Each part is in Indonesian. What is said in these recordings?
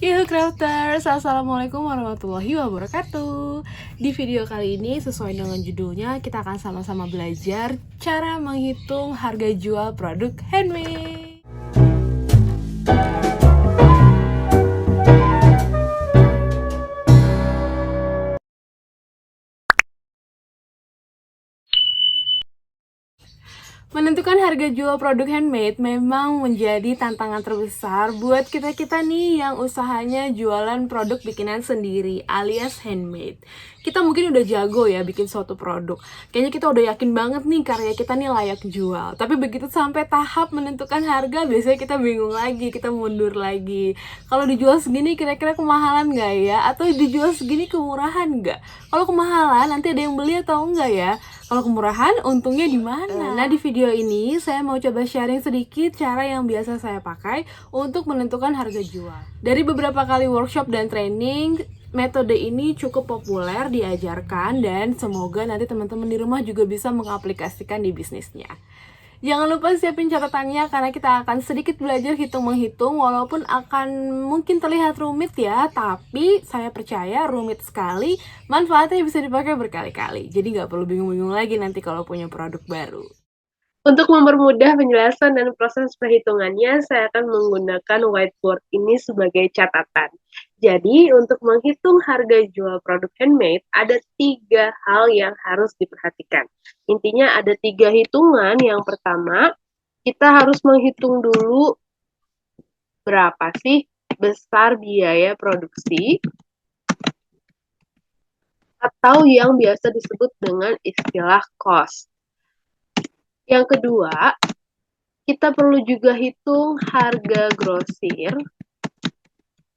Yo crafters, assalamualaikum warahmatullahi wabarakatuh. Di video kali ini sesuai dengan judulnya, kita akan sama-sama belajar cara menghitung harga jual produk handmade. Menentukan harga jual produk handmade memang menjadi tantangan terbesar buat kita-kita nih yang usahanya jualan produk bikinan sendiri alias handmade. Kita mungkin udah jago ya bikin suatu produk. Kayaknya kita udah yakin banget nih karya kita nih layak jual. Tapi begitu sampai tahap menentukan harga, biasanya kita bingung lagi, kita mundur lagi. Kalau dijual segini kira-kira kemahalan nggak ya? Atau dijual segini kemurahan nggak? Kalau kemahalan nanti ada yang beli atau enggak ya? Kalau kemurahan, untungnya di mana? Nah, di video ini saya mau coba sharing sedikit cara yang biasa saya pakai untuk menentukan harga jual. Dari beberapa kali workshop dan training, metode ini cukup populer diajarkan dan semoga nanti teman-teman di rumah juga bisa mengaplikasikan di bisnisnya. Jangan lupa siapin catatannya karena kita akan sedikit belajar hitung-menghitung walaupun akan mungkin terlihat rumit ya, tapi saya percaya rumit sekali, manfaatnya bisa dipakai berkali-kali. Jadi nggak perlu bingung-bingung lagi nanti kalau punya produk baru. Untuk mempermudah penjelasan dan proses perhitungannya, saya akan menggunakan whiteboard ini sebagai catatan. Jadi, untuk menghitung harga jual produk handmade, ada 3 hal yang harus diperhatikan. Intinya ada 3 hitungan. Yang pertama, kita harus menghitung dulu berapa sih besar biaya produksi, atau yang biasa disebut dengan istilah cost. Yang kedua, kita perlu juga hitung harga grosir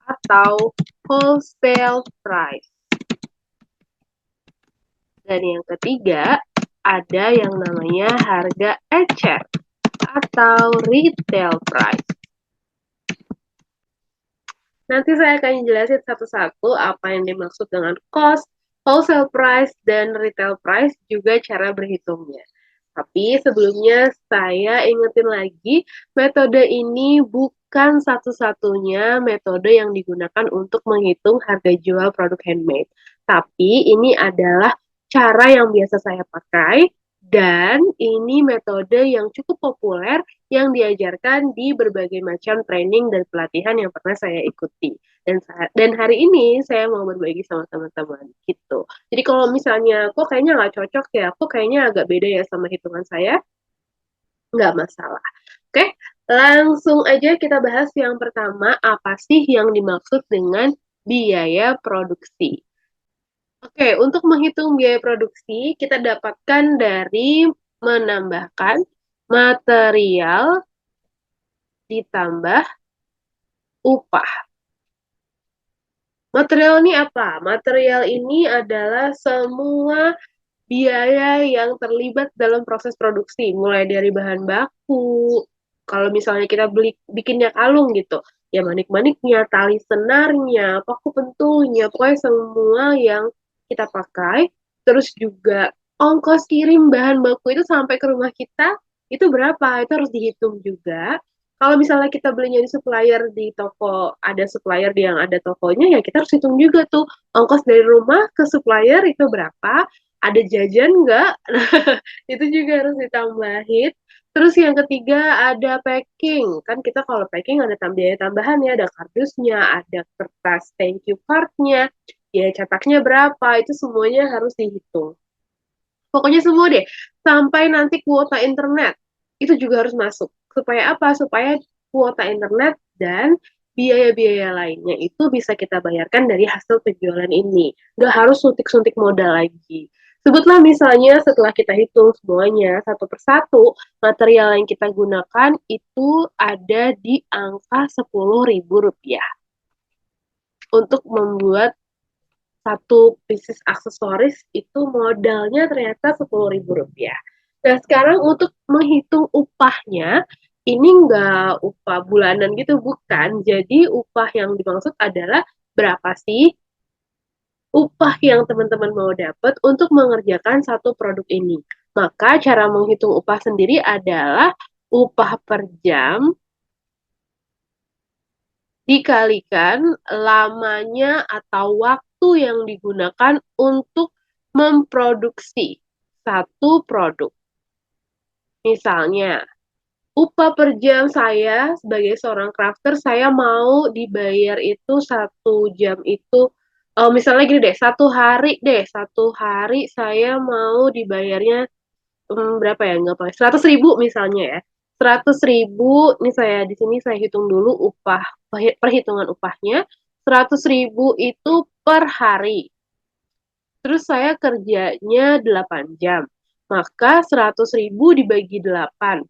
atau wholesale price. Dan yang ketiga, ada yang namanya harga ecer atau retail price. Nanti saya akan jelasin satu-satu apa yang dimaksud dengan cost, wholesale price, dan retail price, juga cara berhitungnya. Tapi sebelumnya saya ingetin lagi, metode ini bukan satu-satunya metode yang digunakan untuk menghitung harga jual produk handmade. Tapi ini adalah cara yang biasa saya pakai, dan ini metode yang cukup populer yang diajarkan di berbagai macam training dan pelatihan yang pernah saya ikuti. Dan hari ini saya mau berbagi sama teman-teman gitu. Jadi kalau misalnya kok kayaknya nggak cocok ya, kok kayaknya agak beda ya sama hitungan saya, nggak masalah. Oke, langsung aja kita bahas yang pertama, apa sih yang dimaksud dengan biaya produksi. Oke, untuk menghitung biaya produksi, kita dapatkan dari menambahkan material ditambah upah. Material ini apa? Material ini adalah semua biaya yang terlibat dalam proses produksi, mulai dari bahan baku, kalau misalnya kita beli bikinnya kalung gitu, ya manik-maniknya, tali senarnya, paku pentulnya, pokoknya semua yang kita pakai, terus juga ongkos kirim bahan baku itu sampai ke rumah kita, itu berapa? Itu harus dihitung juga. Kalau misalnya kita belinya di supplier di toko, ada supplier yang ada tokonya, ya kita harus hitung juga tuh ongkos dari rumah ke supplier itu berapa, ada jajan nggak? Nah, itu juga harus ditambahin. Terus yang ketiga ada packing. Kan kita kalau packing ada biaya tambahan ya, ada kardusnya, ada kertas thank you card-nya, biaya cetaknya berapa, itu semuanya harus dihitung. Pokoknya semua deh, sampai nanti kuota internet, itu juga harus masuk. Supaya apa? Supaya kuota internet dan biaya-biaya lainnya itu bisa kita bayarkan dari hasil penjualan ini. Nggak harus suntik-suntik modal lagi. Sebutlah misalnya setelah kita hitung semuanya satu persatu, material yang kita gunakan itu ada di angka Rp10.000 untuk membuat satu pieces aksesoris itu modalnya ternyata Rp10.000. Nah, sekarang untuk menghitung upahnya, ini nggak upah bulanan gitu, bukan. Jadi upah yang dimaksud adalah berapa sih upah yang teman-teman mau dapat untuk mengerjakan satu produk ini. Maka cara menghitung upah sendiri adalah upah per jam dikalikan lamanya atau waktu yang digunakan untuk memproduksi satu produk. Misalnya, upah per jam saya sebagai seorang crafter, saya mau dibayar itu 1 jam itu, misalnya gini deh, satu hari saya mau dibayarnya berapa ya, nggak apa 100.000 misalnya ya. 100.000, ini saya di sini saya hitung dulu upah, perhitungan upahnya. 100.000 itu per hari. Terus saya kerjanya 8 jam. Maka 100.000 dibagi 8,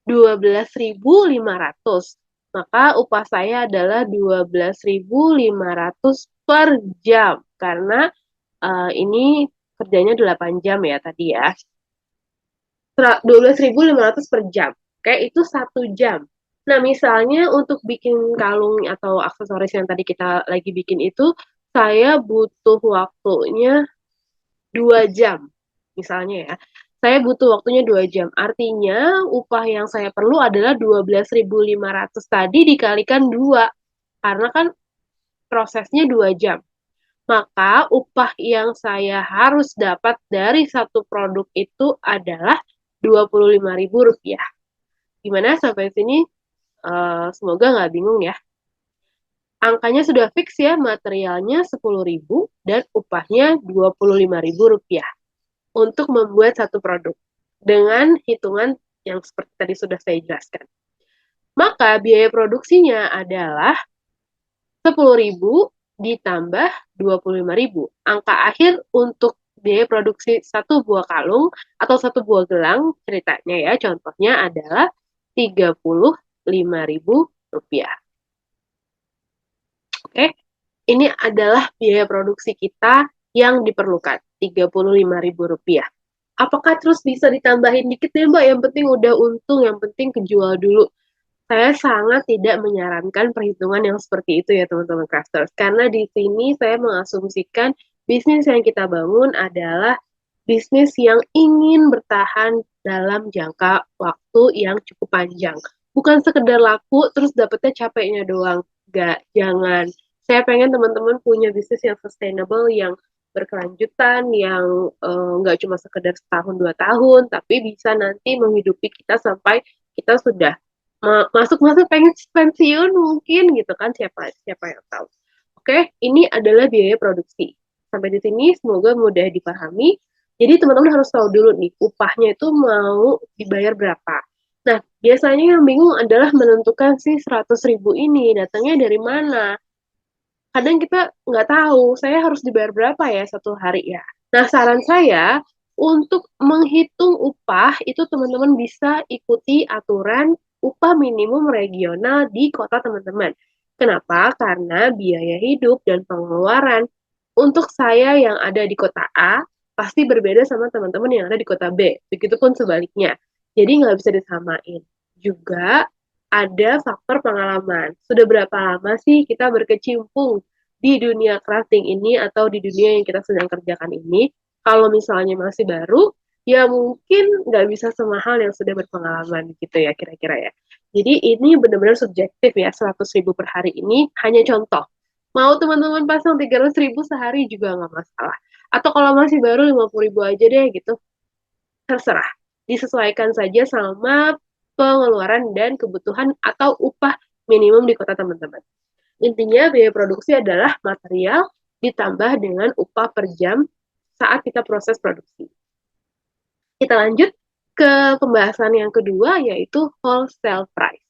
12.500. Maka upah saya adalah 12.500 per jam. Karena ini kerjanya 8 jam ya tadi ya. 12.500 per jam. Kayak itu 1 jam. Nah, misalnya untuk bikin kalung atau aksesoris yang tadi kita lagi bikin itu, saya butuh waktunya 2 jam. Misalnya ya, saya butuh waktunya 2 jam. Artinya, upah yang saya perlu adalah 12.500 tadi dikalikan 2. Karena kan prosesnya 2 jam. Maka upah yang saya harus dapat dari satu produk itu adalah Rp25.000. Gimana sampai sini? Semoga nggak bingung ya. Angkanya sudah fix ya, materialnya 10.000 dan upahnya Rp25.000 untuk membuat satu produk. Dengan hitungan yang seperti tadi sudah saya jelaskan. Maka biaya produksinya adalah 10.000 ditambah 25.000. Angka akhir untuk biaya produksi satu buah kalung atau satu buah gelang ceritanya ya, contohnya adalah Rp35.000. Oke, ini adalah biaya produksi kita yang diperlukan, Rp35.000. Apakah terus bisa ditambahin dikit ya Mbak? Yang penting udah untung, yang penting kejual dulu. Saya sangat tidak menyarankan perhitungan yang seperti itu ya teman-teman crafters. Karena di sini saya mengasumsikan bisnis yang kita bangun adalah bisnis yang ingin bertahan dalam jangka waktu yang cukup panjang. Bukan sekedar laku terus dapetnya capeknya doang. Enggak, jangan. Saya pengen teman-teman punya bisnis yang sustainable, yang berkelanjutan, yang nggak cuma sekedar setahun 2 tahun, tapi bisa nanti menghidupi kita sampai kita sudah masuk-masuk pengen pensiun mungkin gitu kan, siapa siapa yang tahu. Oke, ini adalah biaya produksi. Sampai di sini semoga mudah dipahami. Jadi teman-teman harus tahu dulu nih upahnya itu mau dibayar berapa. Nah, biasanya yang bingung adalah menentukan si 100.000 ini datangnya dari mana. Kadang kita nggak tahu, saya harus dibayar berapa ya satu hari ya. Nah, saran saya untuk menghitung upah itu teman-teman bisa ikuti aturan upah minimum regional di kota teman-teman. Kenapa? Karena biaya hidup dan pengeluaran untuk saya yang ada di kota A pasti berbeda sama teman-teman yang ada di kota B. Begitupun sebaliknya. Jadi nggak bisa disamain. Juga ada faktor pengalaman. Sudah berapa lama sih kita berkecimpung di dunia crafting ini atau di dunia yang kita sedang kerjakan ini? Kalau misalnya masih baru, ya mungkin nggak bisa semahal yang sudah berpengalaman gitu ya kira-kira ya. Jadi ini benar-benar subjektif ya, 100.000 per hari ini hanya contoh. Mau teman-teman pasang 300.000 sehari juga nggak masalah. Atau kalau masih baru 50.000 aja deh gitu, terserah. Disesuaikan saja sama pengeluaran dan kebutuhan atau upah minimum di kota teman-teman. Intinya biaya produksi adalah material ditambah dengan upah per jam saat kita proses produksi. Kita lanjut ke pembahasan yang kedua yaitu wholesale price.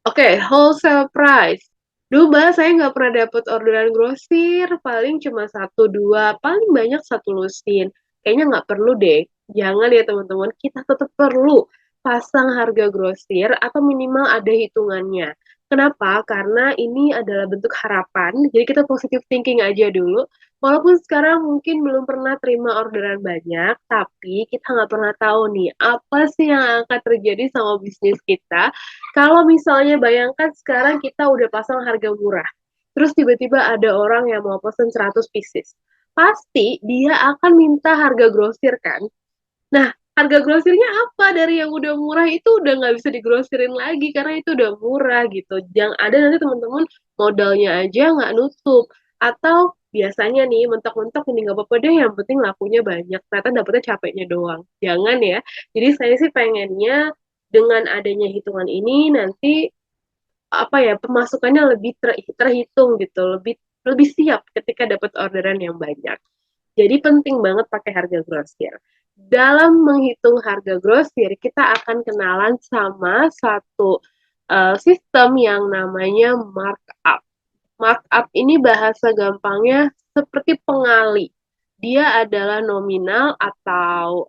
Oke, wholesale price. Duh, Mbak, saya nggak pernah dapat orderan grosir, paling cuma satu dua, paling banyak satu lusin. Kayaknya nggak perlu deh. Jangan ya teman-teman, kita tetap perlu pasang harga grosir atau minimal ada hitungannya. Kenapa? Karena ini adalah bentuk harapan, jadi kita positive thinking aja dulu. Walaupun sekarang mungkin belum pernah terima orderan banyak, tapi kita nggak pernah tahu nih, apa sih yang akan terjadi sama bisnis kita kalau misalnya bayangkan sekarang kita udah pasang harga murah, terus tiba-tiba ada orang yang mau pesen 100 pieces. Pasti dia akan minta harga grosir kan? Nah, harga grosirnya apa dari yang udah murah itu udah nggak bisa digrosirin lagi karena itu udah murah gitu. Jangan ada nanti teman-teman modalnya aja nggak nutup atau biasanya nih mentok-mentok ini nggak apa-apa deh yang penting lakunya banyak ternyata dapetnya capeknya doang. Jangan ya. Jadi saya sih pengennya dengan adanya hitungan ini nanti apa ya pemasukannya lebih terhitung gitu, lebih lebih siap ketika dapat orderan yang banyak. Jadi penting banget pakai harga grosir. Dalam menghitung harga grosir, kita akan kenalan sama satu sistem yang namanya markup. Markup ini bahasa gampangnya seperti pengali. Dia adalah nominal atau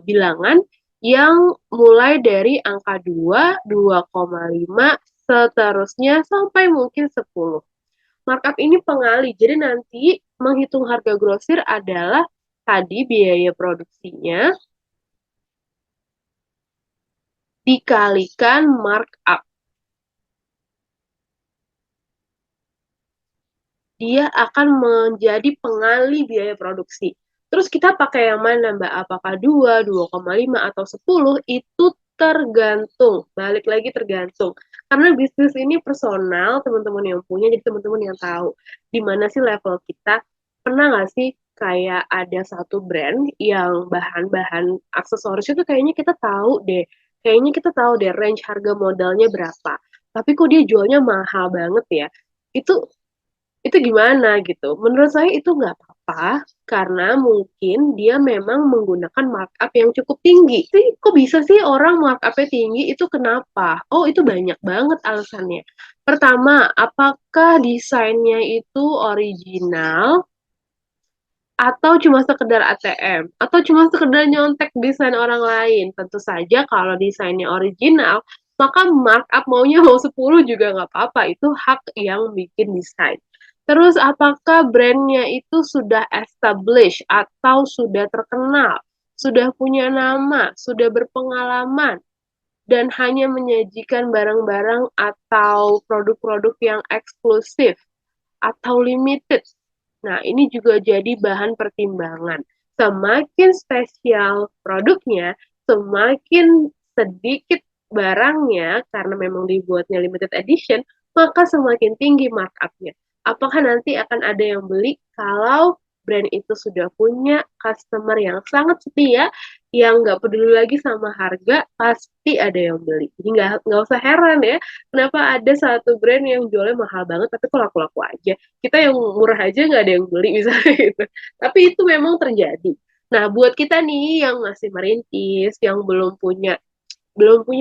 bilangan yang mulai dari angka 2, 2,5, seterusnya sampai mungkin 10. Markup ini pengali, jadi nanti menghitung harga grosir adalah tadi biaya produksinya dikalikan markup. Dia akan menjadi pengali biaya produksi. Terus kita pakai yang mana, Mbak? Apakah 2, 2,5, atau 10? Itu tergantung. Balik lagi tergantung. Karena bisnis ini personal, teman-teman yang punya, jadi teman-teman yang tahu. Di mana sih level kita? Pernah nggak sih kayak ada satu brand yang bahan-bahan aksesoris itu kayaknya kita tahu deh. Kayaknya kita tahu deh range harga modalnya berapa. Tapi kok dia jualnya mahal banget ya? Itu itu gimana gitu. Menurut saya itu nggak apa-apa karena mungkin dia memang menggunakan markup yang cukup tinggi. Sih, kok bisa sih orang markupnya tinggi? Itu kenapa? Oh, itu banyak banget alasannya. Pertama, apakah desainnya itu original atau cuma sekedar ATM atau cuma sekedar nyontek desain orang lain? Tentu saja kalau desainnya original, maka markup maunya mau 10 juga nggak apa-apa. Itu hak yang bikin desain. Terus apakah brandnya itu sudah established atau sudah terkenal, sudah punya nama, sudah berpengalaman, dan hanya menyajikan barang-barang atau produk-produk yang eksklusif atau limited. Nah, ini juga jadi bahan pertimbangan. Semakin spesial produknya, semakin sedikit barangnya, karena memang dibuatnya limited edition, maka semakin tinggi markupnya. Apakah nanti akan ada yang beli kalau brand itu sudah punya customer yang sangat setia, yang nggak peduli lagi sama harga, pasti ada yang beli. Jadi nggak usah heran ya, kenapa ada satu brand yang jualnya mahal banget, tapi kok laku-laku aja. Kita yang murah aja nggak ada yang beli misalnya gitu. Tapi itu memang terjadi. Nah, buat kita nih yang masih merintis, yang belum punya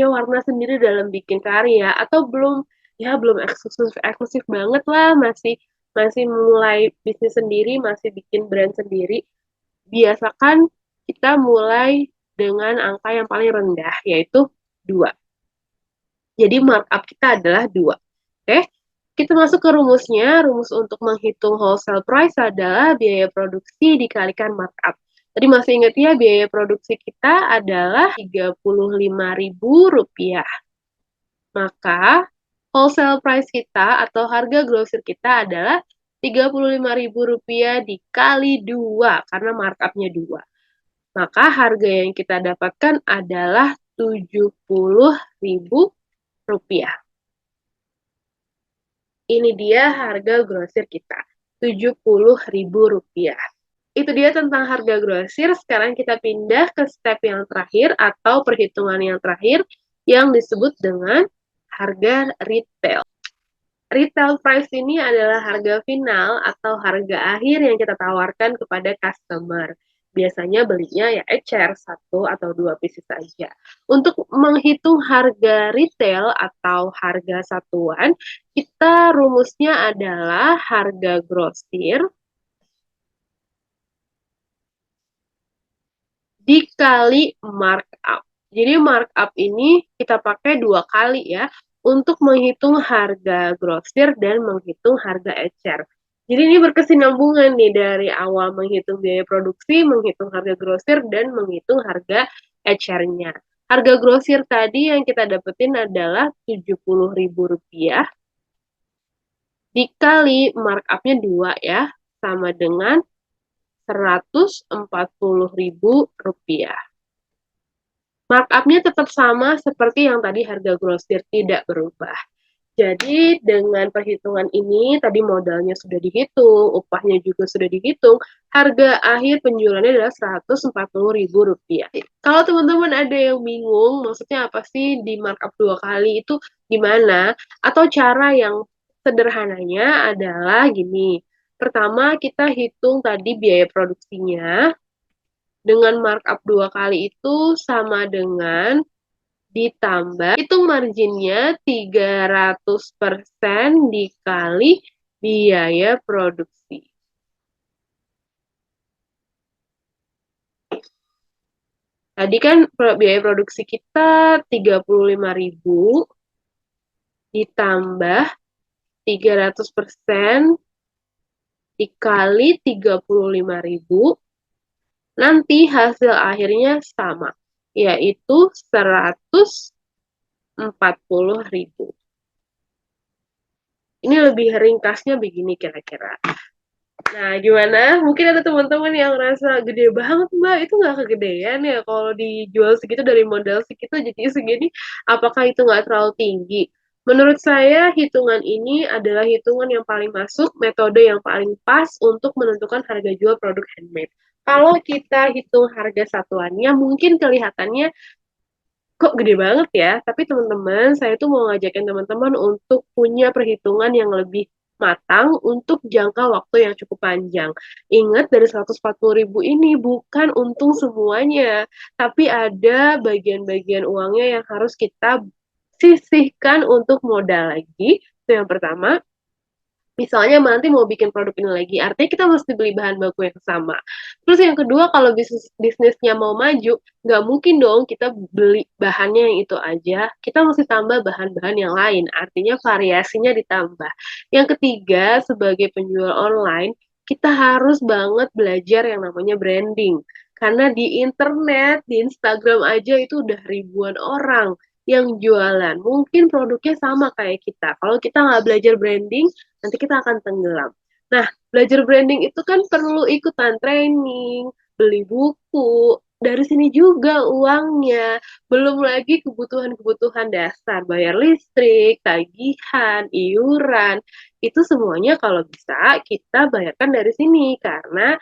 warna sendiri dalam bikin karya atau belum eksklusif eksklusif banget lah, masih masih mulai bisnis sendiri, masih bikin brand sendiri, biasakan kita mulai dengan angka yang paling rendah yaitu 2. Jadi markup kita adalah 2. Oke, kita masuk ke rumusnya. Rumus untuk menghitung wholesale price adalah biaya produksi dikalikan markup. Tadi masih ingat ya, biaya produksi kita adalah Rp35.000. Maka wholesale price kita atau harga grosir kita adalah Rp35.000 dikali 2 karena markupnya 2. Maka harga yang kita dapatkan adalah Rp70.000. Ini dia harga grosir kita, Rp70.000. Itu dia tentang harga grosir. Sekarang kita pindah ke step yang terakhir atau perhitungan yang terakhir yang disebut dengan harga retail. Retail price ini adalah harga final atau harga akhir yang kita tawarkan kepada customer. Biasanya belinya ya ecer, satu atau dua pieces saja. Untuk menghitung harga retail atau harga satuan, kita rumusnya adalah harga grosir dikali markup. Jadi markup ini kita pakai 2 kali ya untuk menghitung harga grosir dan menghitung harga ecer. Jadi ini berkesinambungan nih dari awal menghitung biaya produksi, menghitung harga grosir, dan menghitung harga ecernya. Harga grosir tadi yang kita dapetin adalah Rp70.000 dikali markupnya 2 ya, sama dengan Rp140.000. Markup-nya tetap sama seperti yang tadi harga grosir, tidak berubah. Jadi dengan perhitungan ini tadi modalnya sudah dihitung, upahnya juga sudah dihitung, harga akhir penjualannya adalah Rp140.000. Kalau teman-teman ada yang bingung, maksudnya apa sih di markup 2 kali itu gimana? Atau cara yang sederhananya adalah gini. Pertama kita hitung tadi biaya produksinya dengan markup 2 kali itu sama dengan ditambah hitung marginnya 300% dikali biaya produksi. Tadi kan biaya produksi kita 35.000 ditambah 300% dikali 35.000, nanti hasil akhirnya sama, yaitu 140.000. Ini lebih ringkasnya begini kira-kira. Nah, gimana? Mungkin ada teman-teman yang rasa gede banget, Mbak. Itu nggak kegedean ya kalau dijual segitu dari modal segitu jadi segini. Apakah itu nggak terlalu tinggi? Menurut saya, hitungan ini adalah hitungan yang paling masuk, metode yang paling pas untuk menentukan harga jual produk handmade. Kalau kita hitung harga satuannya, mungkin kelihatannya kok gede banget ya. Tapi teman-teman, saya tuh mau ngajakin teman-teman untuk punya perhitungan yang lebih matang untuk jangka waktu yang cukup panjang. Ingat dari 140.000 ini bukan untung semuanya, tapi ada bagian-bagian uangnya yang harus kita sisihkan untuk modal lagi. Itu yang pertama. Misalnya nanti mau bikin produk ini lagi, artinya kita mesti beli bahan baku yang sama. Terus yang kedua, kalau bisnisnya mau maju, nggak mungkin dong kita beli bahannya yang itu aja. Kita mesti tambah bahan-bahan yang lain, artinya variasinya ditambah. Yang ketiga, sebagai penjual online, kita harus banget belajar yang namanya branding. Karena di internet, di Instagram aja itu udah ribuan orang yang jualan. Mungkin produknya sama kayak kita. Kalau kita nggak belajar branding, nanti kita akan tenggelam. Nah, belajar branding itu kan perlu ikutan training, beli buku, dari sini juga uangnya. Belum lagi kebutuhan-kebutuhan dasar, bayar listrik, tagihan, iuran. Itu semuanya kalau bisa kita bayarkan dari sini. Karena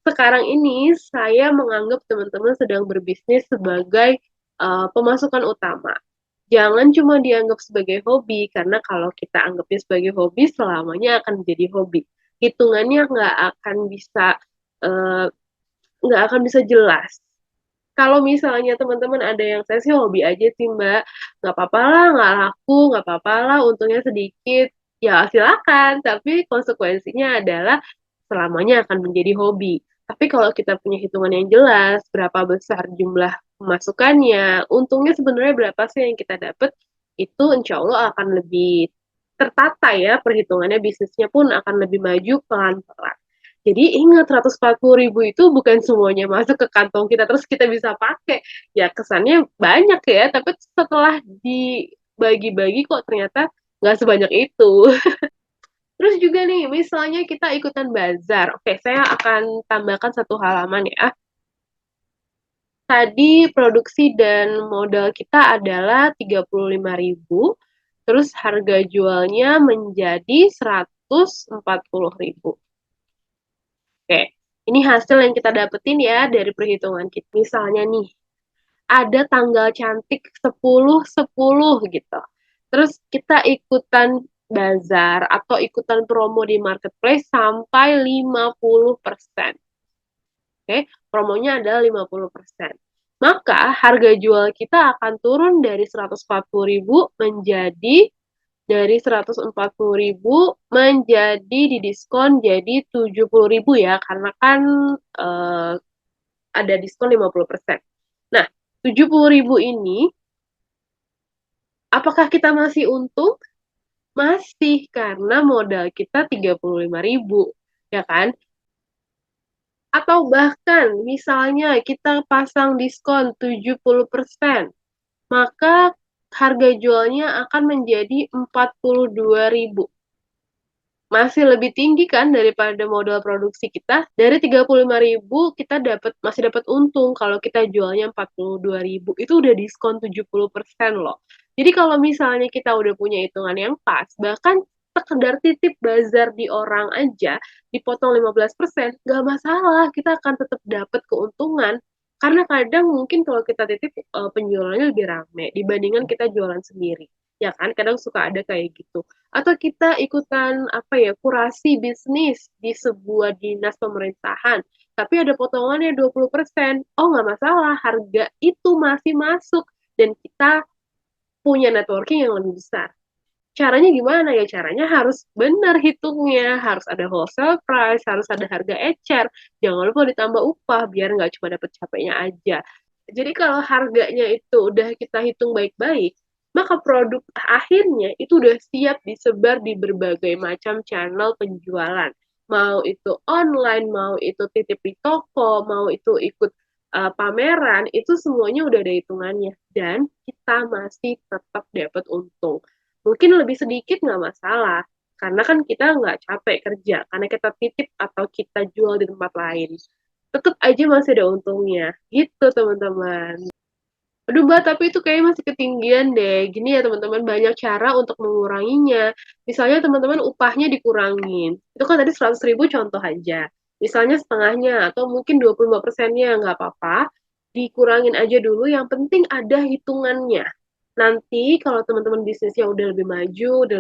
sekarang ini saya menganggap teman-teman sedang berbisnis sebagai pemasukan utama. Jangan cuma dianggap sebagai hobi, karena kalau kita anggapnya sebagai hobi, selamanya akan menjadi hobi. Hitungannya eh, nggak akan bisa jelas. Kalau misalnya teman-teman ada yang saya sih hobi aja sih Mbak, nggak apa-apa lah, nggak laku, nggak apa-apa lah, untungnya sedikit, ya silakan. Tapi konsekuensinya adalah selamanya akan menjadi hobi. Tapi kalau kita punya hitungan yang jelas, berapa besar jumlah pemasukannya, untungnya sebenarnya berapa sih yang kita dapat, itu insya Allah akan lebih tertata ya perhitungannya, bisnisnya pun akan lebih maju pelan-pelan. Jadi ingat 140.000 itu bukan semuanya masuk ke kantong kita terus kita bisa pakai. Ya kesannya banyak ya, tapi setelah dibagi-bagi kok ternyata nggak sebanyak itu. Terus juga nih, misalnya kita ikutan bazar. Oke, saya akan tambahkan satu halaman ya. Tadi produksi dan modal kita adalah 35.000, terus harga jualnya menjadi 140.000. Oke, ini hasil yang kita dapetin ya dari perhitungan kita. Misalnya nih, ada tanggal cantik 10-10 gitu. Terus kita ikutan bazar atau ikutan promo di marketplace sampai 50%. Oke, promonya adalah 50%. Maka harga jual kita akan turun dari 140.000 menjadi dari 140.000 menjadi didiskon jadi 70.000 ya, karena kan eh, ada diskon 50%. Nah, 70.000 ini apakah kita masih untung? Masih, karena modal kita 35.000, ya kan? Atau bahkan misalnya kita pasang diskon 70%, maka harga jualnya akan menjadi 42.000. masih lebih tinggi kan daripada modal produksi kita. Dari 35.000 kita masih dapat untung kalau kita jualnya 42.000. Itu udah diskon 70% loh. Jadi kalau misalnya kita udah punya hitungan yang pas, bahkan sekedar titip bazar di orang aja dipotong 15%, nggak masalah, kita akan tetap dapat keuntungan. Karena kadang mungkin kalau kita titip penjualannya lebih rame dibandingkan kita jualan sendiri. Ya kan, kadang suka ada kayak gitu. Atau kita ikutan apa ya, kurasi bisnis di sebuah dinas pemerintahan, tapi ada potongannya 20%. Oh, nggak masalah, harga itu masih masuk dan kita punya networking yang lebih besar. Caranya gimana ya? Caranya harus benar hitungnya, harus ada wholesale price, harus ada harga ecer. Jangan lupa ditambah upah biar nggak cuma dapet capeknya aja. Jadi kalau harganya itu udah kita hitung baik-baik, maka produk akhirnya itu udah siap disebar di berbagai macam channel penjualan. Mau itu online, mau itu titip di toko, mau itu ikut pameran, itu semuanya udah ada hitungannya. Dan kita masih tetap dapat untung. Mungkin lebih sedikit nggak masalah, karena kan kita nggak capek kerja, karena kita titip atau kita jual di tempat lain. Tetap aja masih ada untungnya. Gitu, teman-teman. Aduh, Mbak, tapi itu kayaknya masih ketinggian deh. Gini ya, teman-teman, banyak cara untuk menguranginya. Misalnya, teman-teman, upahnya dikurangin. Itu kan tadi 100.000 contoh aja. Misalnya setengahnya, atau mungkin 25%-nya, nggak apa-apa. Dikurangin aja dulu, yang penting ada hitungannya. Nanti kalau teman-teman bisnisnya udah lebih maju, udah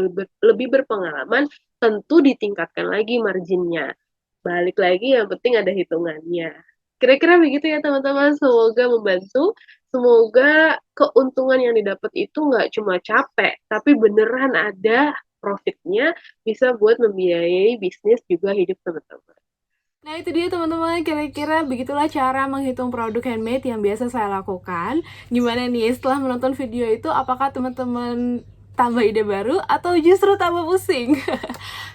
lebih berpengalaman, tentu ditingkatkan lagi marginnya. Balik lagi, yang penting ada hitungannya. Kira-kira begitu ya, teman-teman. Semoga membantu. Semoga keuntungan yang didapat itu nggak cuma capek, tapi beneran ada profitnya, bisa buat membiayai bisnis juga hidup teman-teman. Nah itu dia teman-teman, kira-kira begitulah cara menghitung produk handmade yang biasa saya lakukan. Gimana nih setelah menonton video itu, apakah teman-teman tambah ide baru atau justru tambah pusing?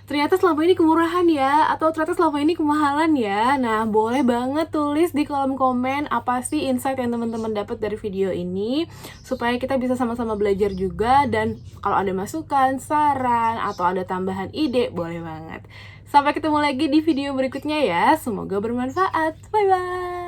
Ternyata selama ini kemurahan ya, atau ternyata selama ini kemahalan ya. Nah boleh banget tulis di kolom komen apa sih insight yang teman-teman dapat dari video ini, supaya kita bisa sama-sama belajar juga. Dan kalau ada masukan, saran, atau ada tambahan ide, boleh banget. Sampai ketemu lagi di video berikutnya ya. Semoga bermanfaat. Bye bye.